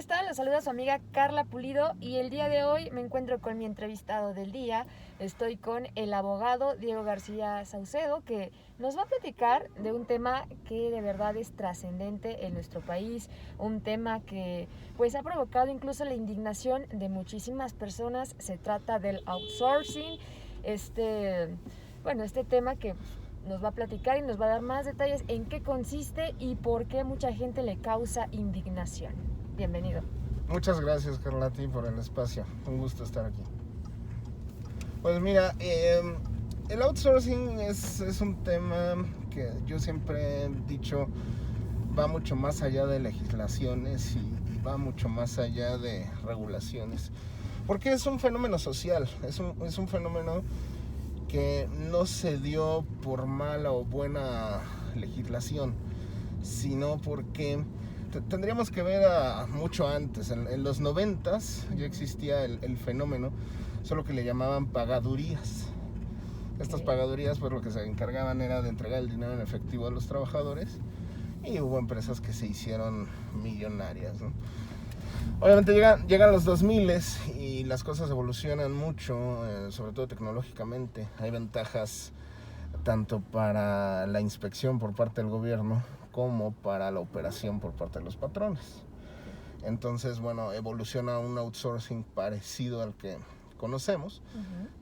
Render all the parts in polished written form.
están? Les saluda su amiga Carla Pulido y el día de hoy me encuentro con mi entrevistado del día. Estoy con el abogado Diego García Saucedo, que nos va a platicar de un tema que de verdad es trascendente en nuestro país, un tema que pues ha provocado incluso la indignación de muchísimas personas. Se trata del outsourcing, este tema que nos va a platicar y nos va a dar más detalles en qué consiste y por qué mucha gente le causa indignación. Bienvenido. Muchas gracias, Carla, a ti por el espacio. Un gusto estar aquí. Pues mira, el outsourcing es un tema que yo siempre he dicho va mucho más allá de legislaciones y va mucho más allá de regulaciones. Porque es un fenómeno social, es un fenómeno que no se dio por mala o buena legislación, sino porque tendríamos que ver mucho antes. En los 90s ya existía el fenómeno, solo que le llamaban pagadurías. Estas pagadurías, pues lo que se encargaban era de entregar el dinero en efectivo a los trabajadores, y hubo empresas que se hicieron millonarias, ¿no? Obviamente llegan los 2000 y las cosas evolucionan mucho, sobre todo tecnológicamente. Hay ventajas tanto para la inspección por parte del gobierno como para la operación por parte de los patrones. Entonces, bueno, evoluciona un outsourcing parecido al que conocemos,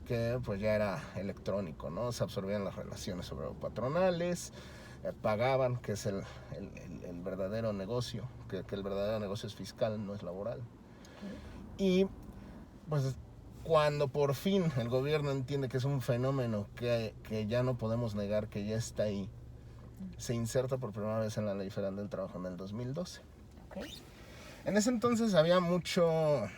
que pues ya era electrónico, ¿no? Se absorbían las relaciones obrero-patronales, pagaban, que es el verdadero negocio, que el verdadero negocio es fiscal, no es laboral. Y pues cuando por fin el gobierno entiende que es un fenómeno que ya no podemos negar, que ya está ahí, se inserta por primera vez en la Ley Federal del Trabajo en el 2012. En ese entonces había mucha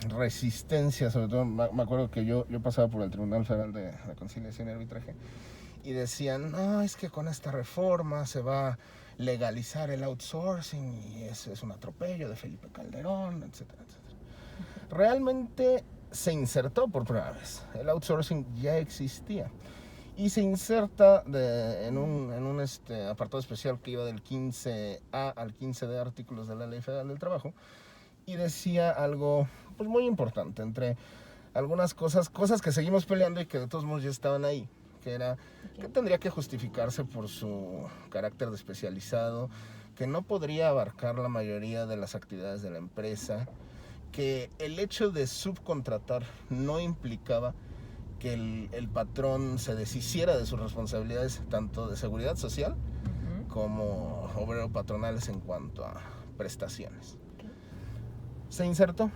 resistencia, sobre todo me acuerdo que yo pasaba por el Tribunal Federal de Conciliación y Arbitraje y decían, no, es que con esta reforma se va a legalizar el outsourcing y es un atropello de Felipe Calderón, etcétera, etcétera. Realmente se insertó por primera vez, el outsourcing ya existía y se inserta en un apartado especial que iba del 15A al 15D artículos de la Ley Federal del Trabajo, y decía algo pues muy importante, entre algunas cosas que seguimos peleando y que de todos modos ya estaban ahí, que era que tendría que justificarse por su carácter de especializado, que no podría abarcar la mayoría de las actividades de la empresa, que el hecho de subcontratar no implicaba que el patrón se deshiciera de sus responsabilidades tanto de seguridad social como obrero patronales en cuanto a prestaciones. Se insertó.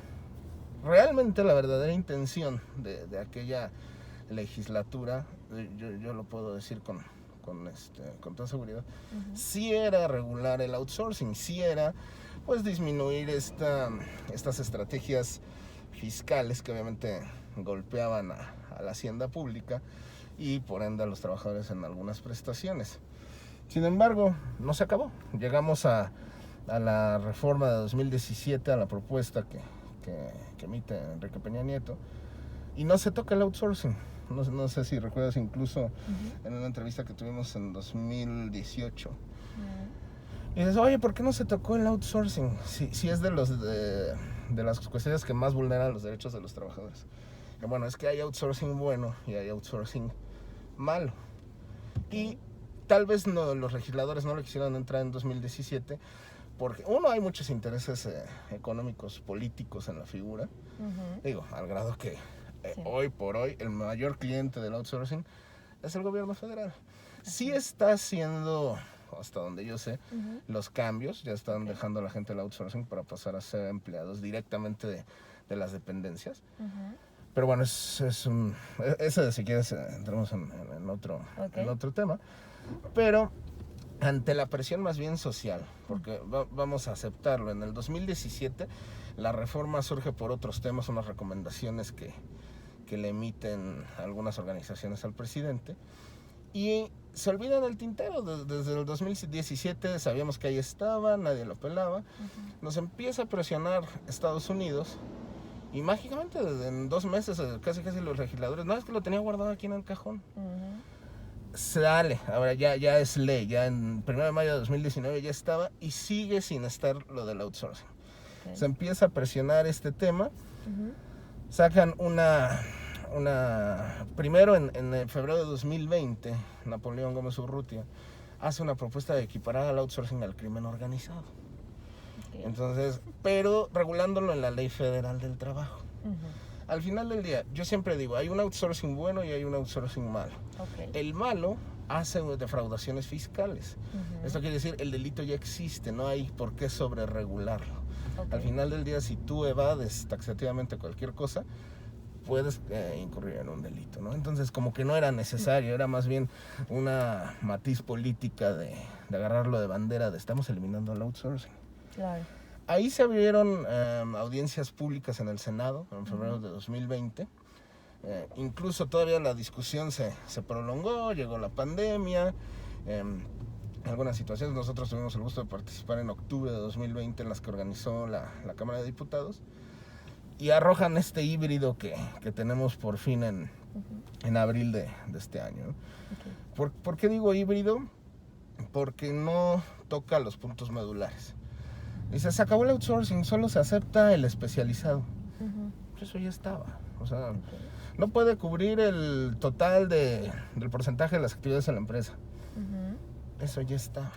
Realmente la verdadera intención de aquella legislatura, yo lo puedo decir con toda seguridad, sí era regular el outsourcing, sí era pues disminuir estas estrategias fiscales que obviamente golpeaban a la hacienda pública y por ende a los trabajadores en algunas prestaciones. Sin embargo, no se acabó. Llegamos a la reforma de 2017, a la propuesta que emite Enrique Peña Nieto, y no se toca el outsourcing. No sé si recuerdas, incluso en una entrevista que tuvimos en 2018. Y dices, oye, ¿por qué no se tocó el outsourcing? Si es de las cuestiones que más vulneran los derechos de los trabajadores. Y bueno, es que hay outsourcing bueno y hay outsourcing malo. Y tal vez los legisladores no lo quisieron entrar en 2017 porque, uno, hay muchos intereses económicos, políticos en la figura. Digo, al grado que hoy por hoy el mayor cliente del outsourcing es el gobierno federal. Sí está haciendo, hasta donde yo sé, los cambios. Ya están dejando a la gente el outsourcing para pasar a ser empleados directamente de las dependencias. Pero bueno, ese si quieres entramos en otro tema. Pero ante la presión más bien social, porque vamos a aceptarlo, en el 2017 la reforma surge por otros temas, unas recomendaciones que le emiten algunas organizaciones al presidente, y se olvidan del tintero. Desde el 2017 sabíamos que ahí estaba, nadie lo pelaba. Nos empieza a presionar Estados Unidos y mágicamente en 2 meses casi los legisladores, no, es que lo tenía guardado aquí en el cajón. sale, ahora ya es ley, ya en 1 de mayo de 2019 ya estaba y sigue sin estar lo del outsourcing. Okay. Se empieza a presionar este tema, Ujú. sacan primero en febrero de 2020, Napoleón Gómez Urrutia hace una propuesta de equiparar al outsourcing al crimen organizado. Okay. Entonces, pero regulándolo en la Ley Federal del Trabajo. Ujú. Al final del día, yo siempre digo, hay un outsourcing bueno y hay un outsourcing malo. Okay. El malo hace defraudaciones fiscales. Ujú. Esto quiere decir, el delito ya existe, no hay por qué sobreregularlo. Okay. Al final del día, si tú evades taxativamente cualquier cosa, puedes incurrir en un delito, ¿no? Entonces, como que no era necesario, era más bien una matiz política de agarrarlo de bandera, de estamos eliminando el outsourcing. Claro. Ahí se abrieron audiencias públicas en el Senado en febrero de 2020. Incluso todavía la discusión se prolongó, llegó la pandemia. En algunas situaciones nosotros tuvimos el gusto de participar en octubre de 2020 en las que organizó la Cámara de Diputados. Y arrojan este híbrido que tenemos por fin en abril de este año, ¿no? Okay. ¿Por qué digo híbrido? Porque no toca los puntos medulares. Dice, se acabó el outsourcing, solo se acepta el especializado. Ujú. Eso ya estaba. O sea, Okay. no puede cubrir el total del porcentaje de las actividades en la empresa. Ujú. Eso ya estaba.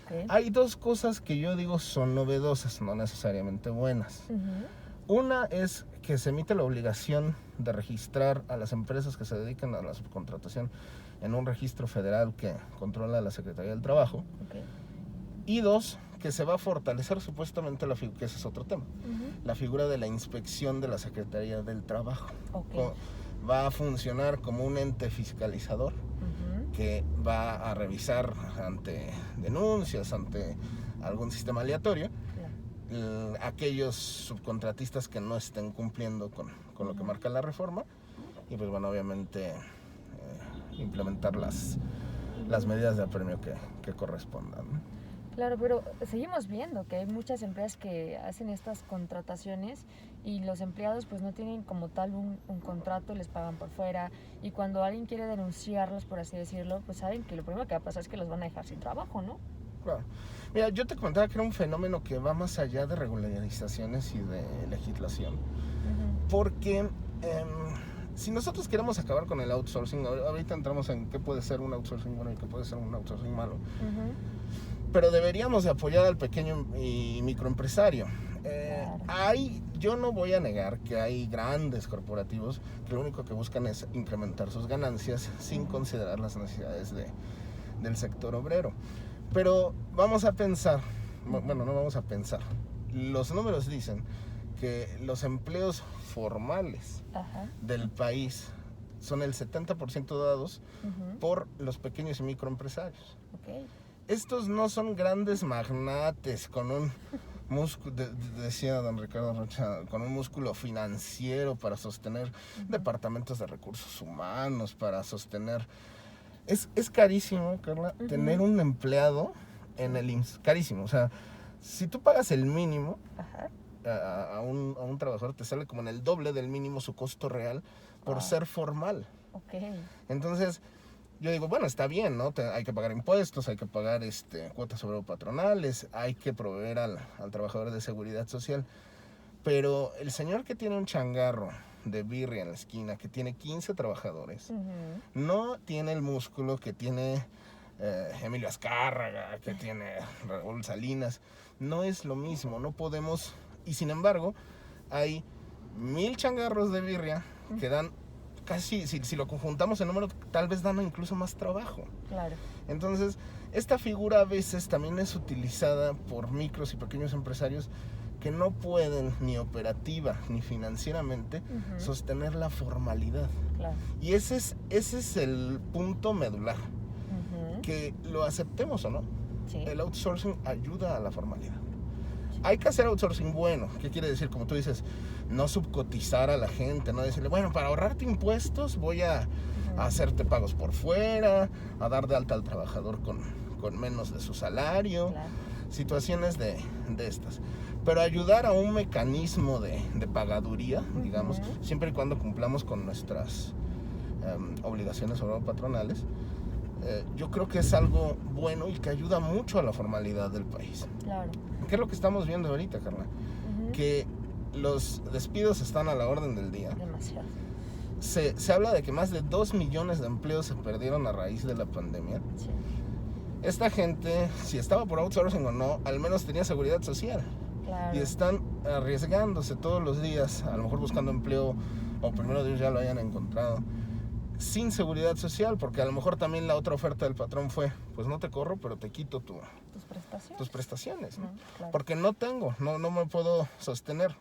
Okay. Hay dos cosas que yo digo son novedosas, no necesariamente buenas. Ujú. Una es que se emite la obligación de registrar a las empresas que se dedican a la subcontratación en un registro federal que controla la Secretaría del Trabajo. Okay. Y dos, que se va a fortalecer supuestamente que ese es otro tema, Ujú. la figura de la inspección de la Secretaría del Trabajo. Okay. Va a funcionar como un ente fiscalizador Ujú. que va a revisar ante denuncias, ante algún sistema aleatorio, Claro. aquellos subcontratistas que no estén cumpliendo con lo que Ujú. marca la reforma y pues bueno, obviamente implementar las medidas de apremio que correspondan, ¿no? Claro, pero seguimos viendo que hay muchas empresas que hacen estas contrataciones y los empleados pues no tienen como tal un contrato, les pagan por fuera y cuando alguien quiere denunciarlos, por así decirlo, pues saben que lo primero que va a pasar es que los van a dejar sin trabajo, ¿no? Claro. Mira, yo te comentaba que era un fenómeno que va más allá de regularizaciones y de legislación, Ujú. porque si nosotros queremos acabar con el outsourcing, ahorita entramos en qué puede ser un outsourcing bueno y qué puede ser un outsourcing malo, Ujú. pero deberíamos de apoyar al pequeño y microempresario. Claro. Yo no voy a negar que hay grandes corporativos que lo único que buscan es incrementar sus ganancias sin considerar las necesidades del sector obrero. Pero vamos a pensar, bueno, no vamos a pensar, los números dicen que los empleos formales Ajá. del país son el 70% dados Ujú. por los pequeños y microempresarios. Okay. Estos no son grandes magnates con un músculo, decía don Ricardo Rocha, con un músculo financiero para sostener departamentos de recursos humanos, para sostener... Es carísimo, Carla, Ujú. tener un empleado en el IMSS. Carísimo. O sea, si tú pagas el mínimo Ajá. a un trabajador, te sale como en el doble del mínimo su costo real por Wow. ser formal. Okay. Entonces, yo digo, bueno, está bien, ¿no? Hay que pagar impuestos, hay que pagar cuotas sobre patronales, hay que proveer al trabajador de seguridad social. Pero el señor que tiene un changarro de birria en la esquina, que tiene 15 trabajadores, Ujú. no tiene el músculo que tiene Emilio Azcárraga, que tiene Raúl Salinas. No es lo mismo, no podemos... Y sin embargo, hay 1000 changarros de birria que dan casi, si lo conjuntamos en número, tal vez dan incluso más trabajo. Claro. Entonces, esta figura a veces también es utilizada por micros y pequeños empresarios que no pueden ni operativa ni financieramente Ujú. sostener la formalidad. Claro. Y ese es el punto medular, Ujú. que lo aceptemos o no, Sí. el outsourcing ayuda a la formalidad. Hay que hacer outsourcing bueno. ¿Qué quiere decir? Como tú dices, no subcotizar a la gente, no decirle, bueno, para ahorrarte impuestos voy a hacerte pagos por fuera, a dar de alta al trabajador con menos de su salario, Claro. situaciones de estas. Pero ayudar a un mecanismo de pagaduría, digamos, siempre y cuando cumplamos con nuestras obligaciones patronales, yo creo que es algo bueno y que ayuda mucho a la formalidad del país. Claro. ¿Qué es lo que estamos viendo ahorita, Carla? Que los despidos están a la orden del día. Demasiado. Se habla de que más de 2 millones de empleos se perdieron a raíz de la pandemia. Sí. Esta gente, si estaba por outsourcing o no, al menos tenía seguridad social. Claro. Y están arriesgándose todos los días, a lo mejor buscando empleo, o primero Dios ya lo hayan encontrado, sin seguridad social, porque a lo mejor también la otra oferta del patrón fue, pues no te corro, pero te quito tus prestaciones, ¿no? Claro. Porque no me puedo sostener.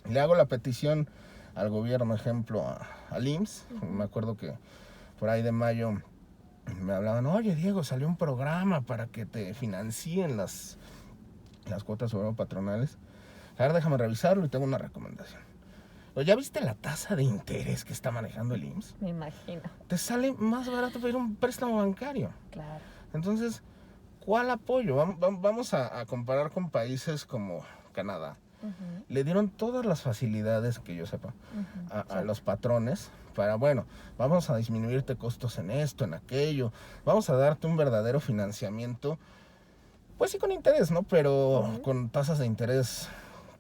Le hago la petición al gobierno, ejemplo, al IMSS. Me acuerdo que por ahí de mayo me hablaban, oye Diego, salió un programa para que te financien las cuotas patronales. A ver, déjame revisarlo y tengo una recomendación. ¿Ya viste la tasa de interés que está manejando el IMSS? Me imagino. Te sale más barato pedir un préstamo bancario. Claro. Entonces, ¿cuál apoyo? Vamos a comparar con países como Canadá. Le dieron todas las facilidades, que yo sepa, a los patrones para, bueno, vamos a disminuirte costos en esto, en aquello, vamos a darte un verdadero financiamiento, pues sí con interés, ¿no? Pero con tasas de interés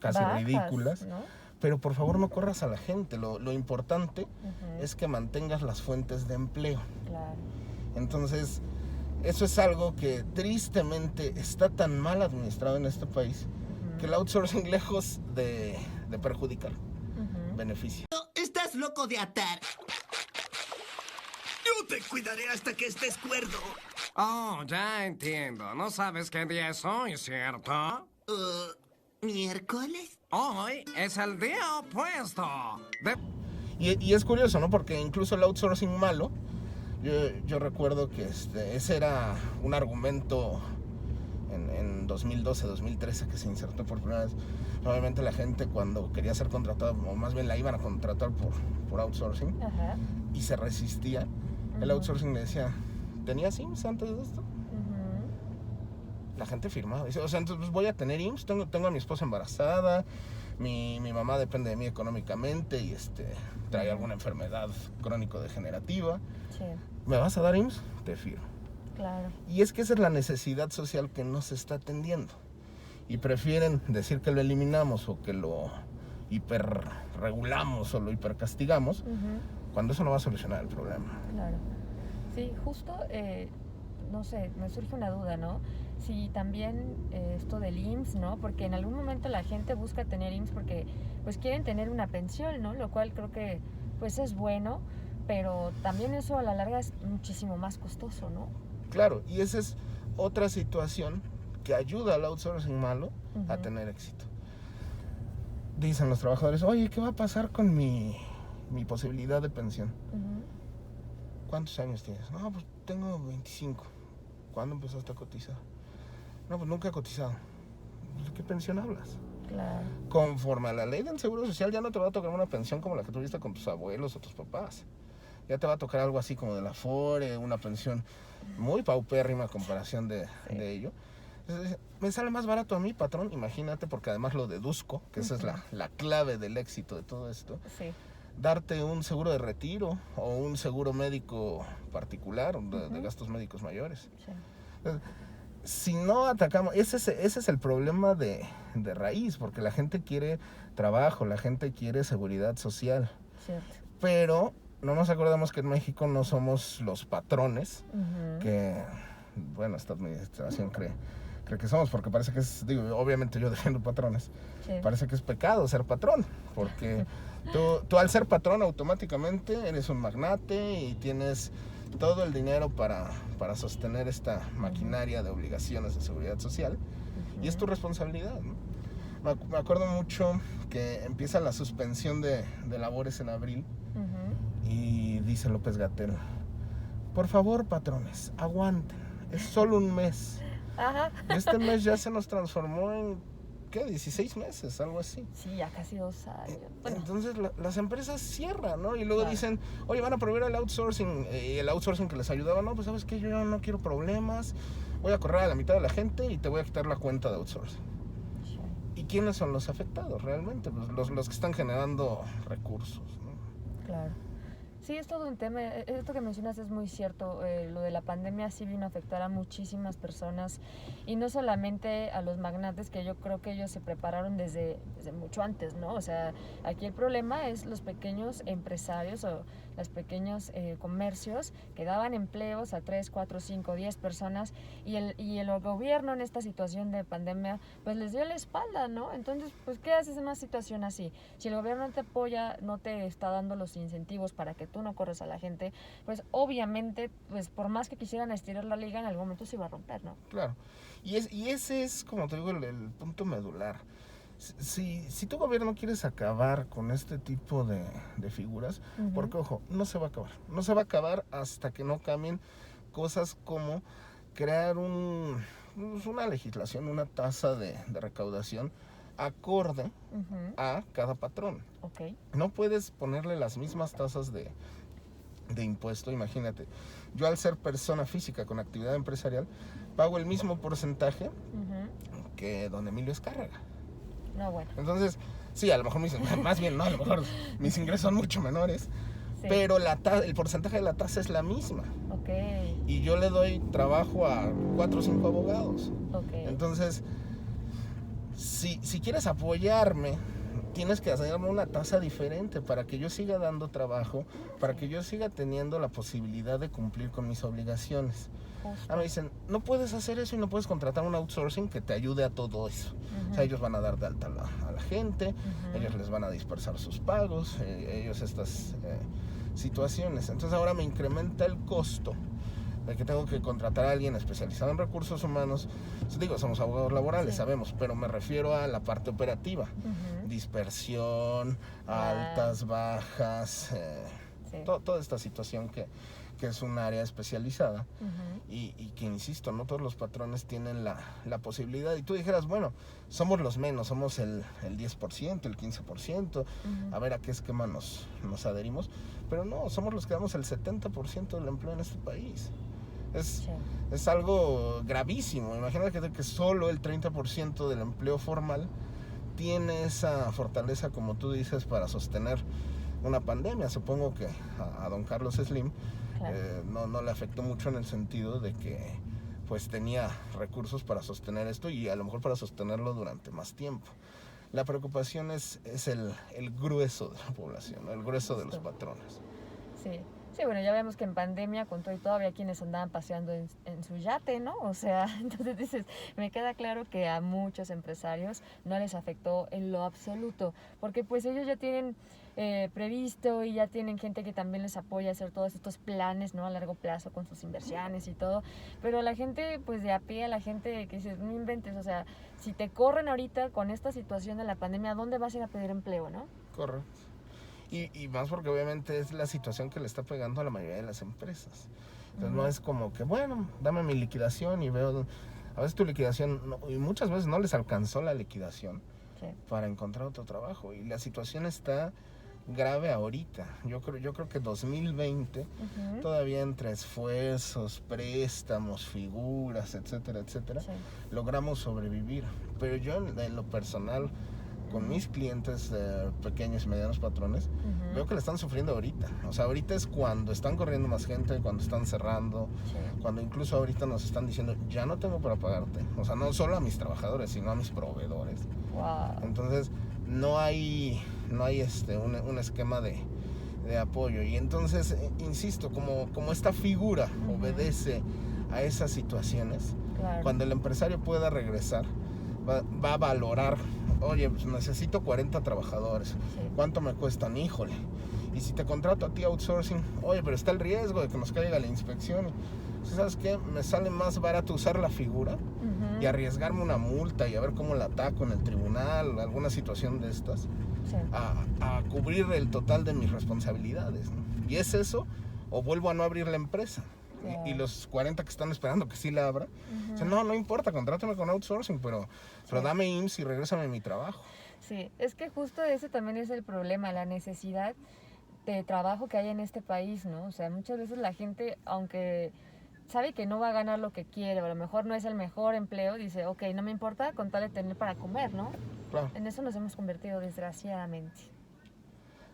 casi bajas, ridículas. ¿no? Pero por favor no corras a la gente, lo importante es que mantengas las fuentes de empleo. Claro. Entonces, eso es algo que tristemente está tan mal administrado en este país que el outsourcing, lejos de perjudicar, beneficia. Estás loco de atar. Yo te cuidaré hasta que estés cuerdo. Oh, ya entiendo. No sabes qué día es hoy, ¿cierto? ¿Miércoles? Hoy es el día opuesto. Y es curioso, ¿no? Porque incluso el outsourcing malo, yo recuerdo que ese era un argumento en 2012, 2013 que se insertó por primera vez. Obviamente la gente cuando quería ser contratada, o más bien la iban a contratar por outsourcing, y se resistía, el outsourcing le decía, ¿tenías IMSS antes de esto? La gente firmaba. Dice, o sea, entonces voy a tener IMSS, tengo a mi esposa embarazada, mi mamá depende de mí económicamente y trae alguna enfermedad crónico-degenerativa. Sí. ¿Me vas a dar IMSS? Te firmo. Claro. Y es que esa es la necesidad social que no se está atendiendo. Y prefieren decir que lo eliminamos o que lo hiperregulamos o lo hipercastigamos, cuando eso no va a solucionar el problema. Claro. Sí, justo, no sé, me surge una duda, ¿no? Si también esto del IMSS, ¿no? Porque en algún momento la gente busca tener IMSS porque pues quieren tener una pensión, ¿no? Lo cual creo que pues es bueno, pero también eso a la larga es muchísimo más costoso, ¿no? Claro, y esa es otra situación que ayuda al outsourcing malo a tener éxito. Dicen los trabajadores, oye, ¿qué va a pasar con mi posibilidad de pensión? ¿Cuántos años tienes? No, pues tengo 25. ¿Cuándo empezaste a cotizar? No, pues nunca he cotizado. ¿De qué pensión hablas? Claro. Conforme a la ley del Seguro Social ya no te va a tocar una pensión como la que tuviste con tus abuelos o tus papás. Ya te va a tocar algo así como de la Afore, una pensión muy paupérrima a comparación de ello. Entonces, me sale más barato a mí, patrón, imagínate, porque además lo deduzco, que esa es la clave del éxito de todo esto. Sí. Darte un seguro de retiro o un seguro médico particular de gastos médicos mayores. Sí. Entonces, si no atacamos, ese es el problema de raíz, porque la gente quiere trabajo, la gente quiere seguridad social. Cierto. Pero no nos acordamos que en México no somos los patrones que, bueno, esta administración cree que somos, porque parece que es, digo, obviamente yo defiendo patrones, parece que es pecado ser patrón, porque tú al ser patrón automáticamente eres un magnate y tienes todo el dinero para sostener esta maquinaria de obligaciones de seguridad social, y es tu responsabilidad, ¿no? Me acuerdo mucho que empieza la suspensión de labores en abril, y dice López-Gatell, por favor, patrones, aguanten, es solo un mes. Este mes ya se nos transformó en, ¿qué? 16 meses, algo así. Sí, ya casi 2 años. Bueno. Entonces las empresas cierran, ¿no? Y luego dicen, oye, van a prohibir el outsourcing, el outsourcing que les ayudaba. No, pues ¿sabes qué? Yo no quiero problemas, voy a correr a la mitad de la gente y te voy a quitar la cuenta de outsourcing. Sí. ¿Y quiénes son los afectados realmente? Pues los que están generando recursos, ¿no? Claro. Sí, es todo un tema. Esto que mencionas es muy cierto. Lo de la pandemia sí vino a afectar a muchísimas personas y no solamente a los magnates, que yo creo que ellos se prepararon desde mucho antes, ¿no? O sea, aquí el problema es los pequeños empresarios o los pequeños comercios que daban empleos a 3, 4, 5, 10 personas y el gobierno en esta situación de pandemia pues les dio la espalda, ¿no? Entonces, pues, ¿qué haces en una situación así? Si el gobierno no te apoya, no te está dando los incentivos para que tú no corres a la gente, pues obviamente, pues por más que quisieran estirar la liga, en algún momento se iba a romper, ¿no? Claro. Y ese es, como te digo, el punto medular. Si tu gobierno quieres acabar con este tipo de figuras, porque ojo, no se va a acabar. No se va a acabar hasta que no cambien cosas como crear una legislación, una tasa de recaudación acorde a cada patrón. Ok. No puedes ponerle las mismas tasas de impuesto, imagínate. Yo al ser persona física con actividad empresarial, pago el mismo porcentaje que don Emilio Escárraga. No, bueno. Entonces, sí, a lo mejor más bien no, a lo mejor mis ingresos son mucho menores, Sí. pero el porcentaje de la tasa es la misma. Ok. Y yo le doy trabajo a 4 o 5 abogados. Ok. Entonces, si quieres apoyarme, tienes que hacerme una tasa diferente para que yo siga dando trabajo, para que yo siga teniendo la posibilidad de cumplir con mis obligaciones. Justo. Ahora me dicen, no puedes hacer eso y no puedes contratar un outsourcing que te ayude a todo eso. O sea, ellos van a dar de alta a la gente, ellos les van a dispersar sus pagos, ellos estas situaciones. Entonces ahora me incrementa el costo de que tengo que contratar a alguien especializado en recursos humanos. Digo, somos abogados laborales, sabemos, pero me refiero a la parte operativa. Dispersión, altas, bajas, toda esta situación que es un área especializada y que, insisto, no todos los patrones tienen la posibilidad. Y tú dijeras, bueno, somos los menos, somos el 10%, el 15%, a ver a qué esquema nos adherimos. Pero no, somos los que damos el 70% del empleo en este país. Es algo gravísimo. Imagínate que solo el 30% del empleo formal tiene esa fortaleza, como tú dices, para sostener una pandemia. Supongo que a don Carlos Slim no le afectó mucho en el sentido de que pues tenía recursos para sostener esto y a lo mejor para sostenerlo durante más tiempo. La preocupación es el grueso de la población, ¿no? El grueso de los patrones. Sí. Sí, bueno, ya vemos que en pandemia con todo y todo había quienes andaban paseando en su yate, ¿no? O sea, entonces dices, me queda claro que a muchos empresarios no les afectó en lo absoluto, porque pues ellos ya tienen previsto y ya tienen gente que también les apoya a hacer todos estos planes, ¿no? A largo plazo con sus inversiones y todo, pero la gente pues de a pie, la gente que dice, no inventes, o sea, si te corren ahorita con esta situación de la pandemia, ¿a dónde vas a ir a pedir empleo, no? Correcto. Y más porque obviamente es la situación que le está pegando a la mayoría de las empresas. Entonces no es como que, bueno, dame mi liquidación y veo, a veces tu liquidación, y muchas veces no les alcanzó la liquidación para encontrar otro trabajo. Y la situación está grave ahorita. Yo creo que 2020, todavía entre esfuerzos, préstamos, figuras, etcétera, etcétera, logramos sobrevivir. Pero yo en lo personal, con mis clientes pequeños y medianos patrones, veo que le están sufriendo ahorita. O sea, ahorita es cuando están corriendo más gente, cuando están cerrando, cuando incluso ahorita nos están diciendo, ya no tengo para pagarte. O sea, no solo a mis trabajadores, sino a mis proveedores. Wow. Entonces, no hay un esquema de apoyo. Y entonces, insisto, como esta figura obedece a esas situaciones, cuando el empresario pueda regresar, va a valorar, oye, pues necesito 40 trabajadores, ¿cuánto me cuestan? Híjole. Y si te contrato a ti outsourcing, oye, pero está el riesgo de que nos caiga la inspección. ¿Sabes qué? Me sale más barato usar la figura y arriesgarme una multa y a ver cómo la ataco en el tribunal, alguna situación de estas, a cubrir el total de mis responsabilidades, ¿no? Y es eso, o vuelvo a no abrir la empresa. Y los 40 que están esperando que sí la abra, dicen, no importa, contrátame con outsourcing, pero dame IMSS y regrésame mi trabajo. Sí, es que justo ese también es el problema, la necesidad de trabajo que hay en este país, ¿no? O sea, muchas veces la gente, aunque sabe que no va a ganar lo que quiere, o a lo mejor no es el mejor empleo, dice, ok, no me importa con tal de tener para comer, ¿no? Claro. En eso nos hemos convertido, desgraciadamente.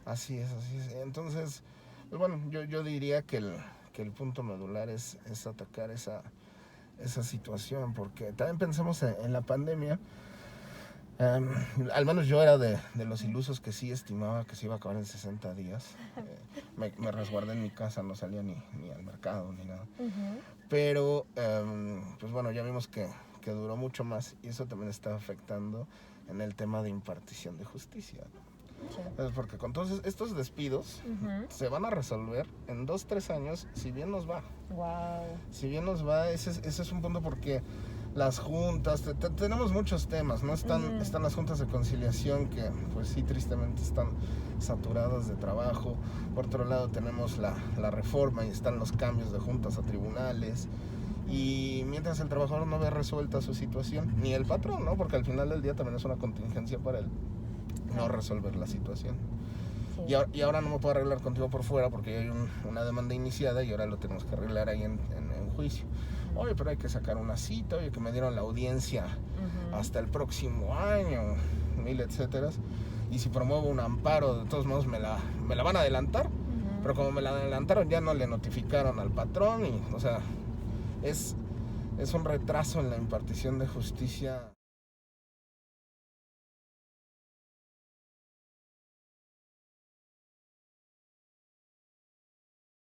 Así es. Entonces, Pues bueno, yo diría que el punto medular es atacar esa situación, porque también pensamos en la pandemia. Al menos yo era de los ilusos que sí estimaba que se iba a acabar en 60 días. Me resguardé en mi casa, no salía ni al mercado ni nada. Pero, pues bueno, ya vimos que duró mucho más, y eso también está afectando en el tema de impartición de justicia. Sí. Porque con todos estos despidos se van a resolver en 2-3 años, si bien nos va. Wow. Si bien nos va, ese es un punto, porque las juntas, tenemos muchos temas, ¿no? Están las juntas de conciliación que, pues sí, tristemente están saturadas de trabajo. Por otro lado tenemos la reforma y están los cambios de juntas a tribunales. Y mientras el trabajador no ve resuelta su situación, ni el patrón, ¿no? Porque al final del día también es una contingencia para él no resolver la situación. Sí. Y ahora no me puedo arreglar contigo por fuera porque hay una demanda iniciada y ahora lo tenemos que arreglar ahí en juicio. Oye, pero hay que sacar una cita, oye, que me dieron la audiencia hasta el próximo año, mil etcétera. Y si promuevo un amparo, de todos modos me la van a adelantar, pero como me la adelantaron ya no le notificaron al patrón, y, o sea, es un retraso en la impartición de justicia.